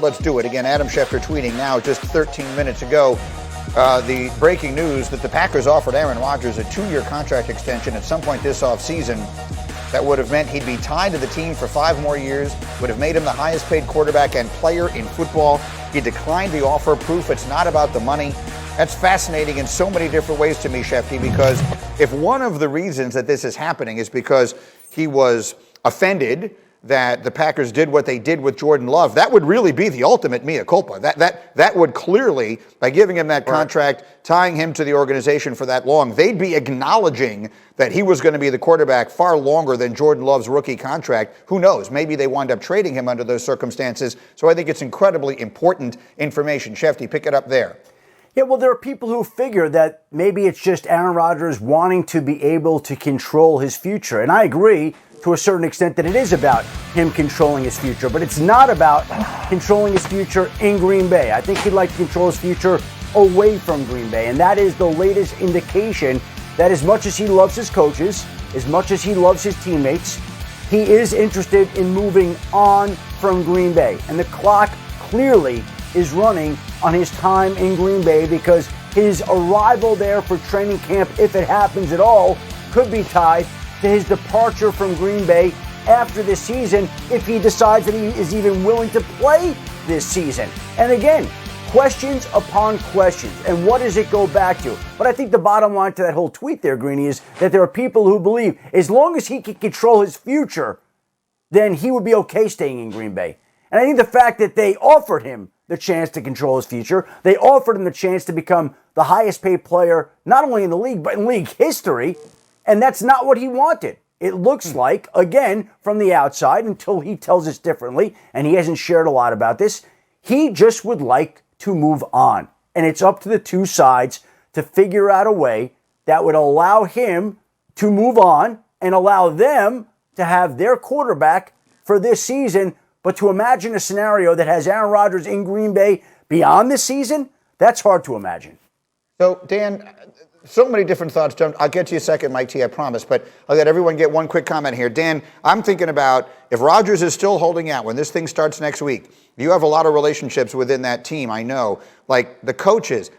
Let's do it. Again, Adam Schefter tweeting now just 13 minutes ago. The breaking news that the Packers offered Aaron Rodgers a 2-year contract extension at some point this offseason. That would have meant he'd be tied to the team for 5 more years, would have made him the highest paid quarterback and player in football. He declined the offer, proof it's not about the money. That's fascinating in so many different ways to me, Schefty, because if one of the reasons that this is happening is because he was offended that the Packers did what they did with Jordan Love, that would really be the ultimate mea culpa. That would clearly, by giving him that contract, tying him to the organization for that long, they'd be acknowledging that he was going to be the quarterback far longer than Jordan Love's rookie contract. Who knows? Maybe they wind up trading him under those circumstances. So I think it's incredibly important information. Schefty, pick it up there. Yeah, well, there are people who figure that maybe it's just Aaron Rodgers wanting to be able to control his future. And I agree to a certain extent that it is about him controlling his future, but it's not about controlling his future in Green Bay. I think he'd like to control his future away from Green Bay, and that is the latest indication that as much as he loves his coaches, as much as he loves his teammates, he is interested in moving on from Green Bay. And the clock clearly is running on his time in Green Bay because his arrival there for training camp, if it happens at all, could be tied to his departure from Green Bay after this season if he decides that he is even willing to play this season. And again, questions upon questions. And what does it go back to? But I think the bottom line to that whole tweet there, Greeny, is that there are people who believe as long as he can control his future, then he would be okay staying in Green Bay. And I think the fact that they offered him the chance to control his future, they offered him the chance to become the highest paid player, not only in the league, but in league history, and that's not what he wanted. It looks like, again, from the outside, until he tells us differently, and he hasn't shared a lot about this, he just would like to move on. And it's up to the two sides to figure out a way that would allow him to move on and allow them to have their quarterback for this season. But to imagine a scenario that has Aaron Rodgers in Green Bay beyond this season, that's hard to imagine. So, Dan, so many different thoughts. I'll get to you a second, Mike T, I promise, but I'll let everyone get one quick comment here. Dan, I'm thinking about if Rodgers is still holding out when this thing starts next week, you have a lot of relationships within that team, I know. Like the coaches,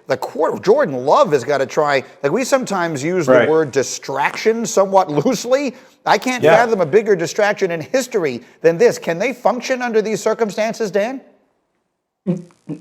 Jordan Love has got to try. Like we sometimes use the word distraction somewhat loosely. I can't fathom a bigger distraction in history than this. Can they function under these circumstances, Dan?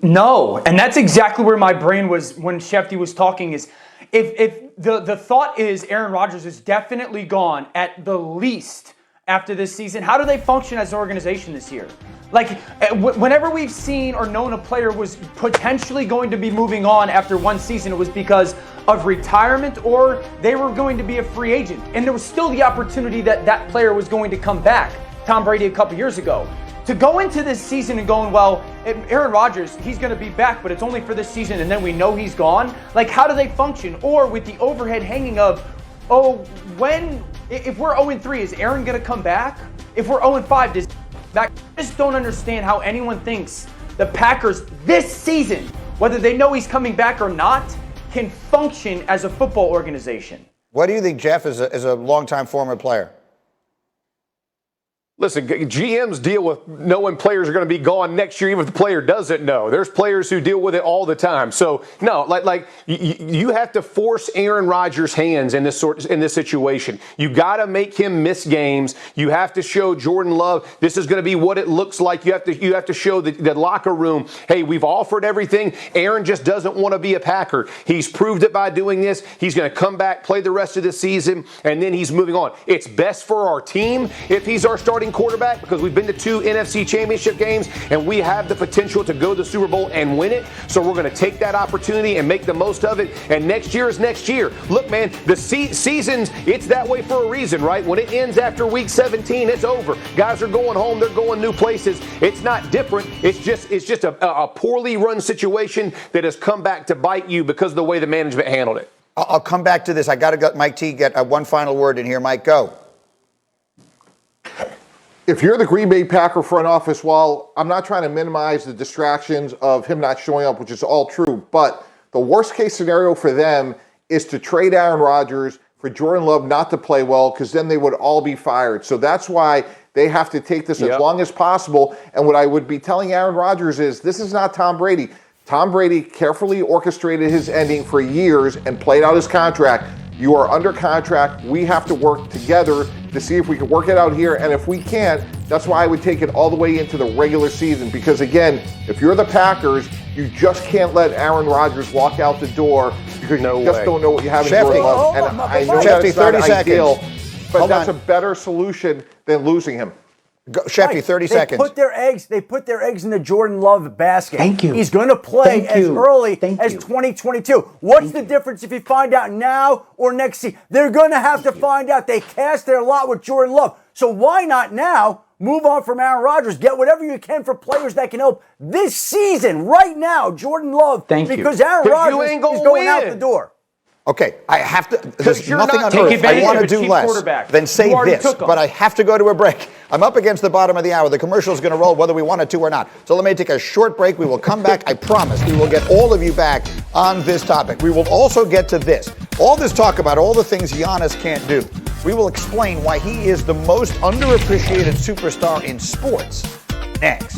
No, and that's exactly where my brain was when Schefty was talking is if the thought is Aaron Rodgers is definitely gone at the least after this season, how do they function as an organization this year? Like, whenever we've seen or known a player was potentially going to be moving on after one season, it was because of retirement or they were going to be a free agent. And there was still the opportunity that that player was going to come back. Tom Brady a couple years ago. To go into this season and going, well, Aaron Rodgers, he's going to be back, but it's only for this season and then we know he's gone. Like, how do they function? Or with the overhead hanging of, if we're 0-3, is Aaron going to come back? If we're 0-5, does I just don't understand how anyone thinks the Packers this season, whether they know he's coming back or not, can function as a football organization. What do you think, Jeff, as a longtime former player? Listen, GMs deal with knowing players are going to be gone next year, even if the player doesn't know. There's players who deal with it all the time. So, no, like you have to force Aaron Rodgers' hands in this situation. You got to make him miss games. You have to show Jordan Love this is going to be what it looks like. You have to show the locker room, hey, we've offered everything. Aaron just doesn't want to be a Packer. He's proved it by doing this. He's going to come back, play the rest of the season, and then he's moving on. It's best for our team if he's our starting quarterback because we've been to 2 NFC championship games and we have the potential to go to the Super Bowl and win it. So we're going to take that opportunity and make the most of it. And next year is next year. Look, man, the seasons, it's that way for a reason, right? When it ends after week 17, it's over. Guys are going home. They're going new places. It's not different. It's just a poorly run situation that has come back to bite you because of the way the management handled it. I'll come back to this. I got to get Mike T get one final word in here. Mike, go. If you're the Green Bay Packer front office, while I'm not trying to minimize the distractions of him not showing up, which is all true, but the worst case scenario for them is to trade Aaron Rodgers for Jordan Love not to play well because then they would all be fired. So that's why They have to take this as long as possible. And what I would be telling Aaron Rodgers is this is not Tom Brady. Tom Brady carefully orchestrated his ending for years and played out his contract. You are under contract. We have to work together to see if we can work it out here. And if we can't, that's why I would take it all the way into the regular season. Because again, if you're the Packers, you just can't let Aaron Rodgers walk out the door because you just don't know what you have in Jordan Love. And I know that's not ideal, but that's a better solution than losing him. Go, Schefter, 30 seconds. They put their eggs in the Jordan Love basket. Thank you. He's going to play as early as 2022. What's the difference if you find out now or next season? They're going to have to find out. They cast their lot with Jordan Love. So why not now move on from Aaron Rodgers? Get whatever you can for players that can help this season, right now, Jordan Love. Because Aaron Rodgers is going out the door. Okay, I have to. There's nothing on take earth I advantage want of to a do cheap less quarterback. than say You already this, took 'em. but I have to go to a break. I'm up against the bottom of the hour. The commercial is going to roll whether we want it to or not. So let me take a short break. We will come back. I promise we will get all of you back on this topic. We will also get to this. All this talk about all the things Giannis can't do. We will explain why he is the most underappreciated superstar in sports next.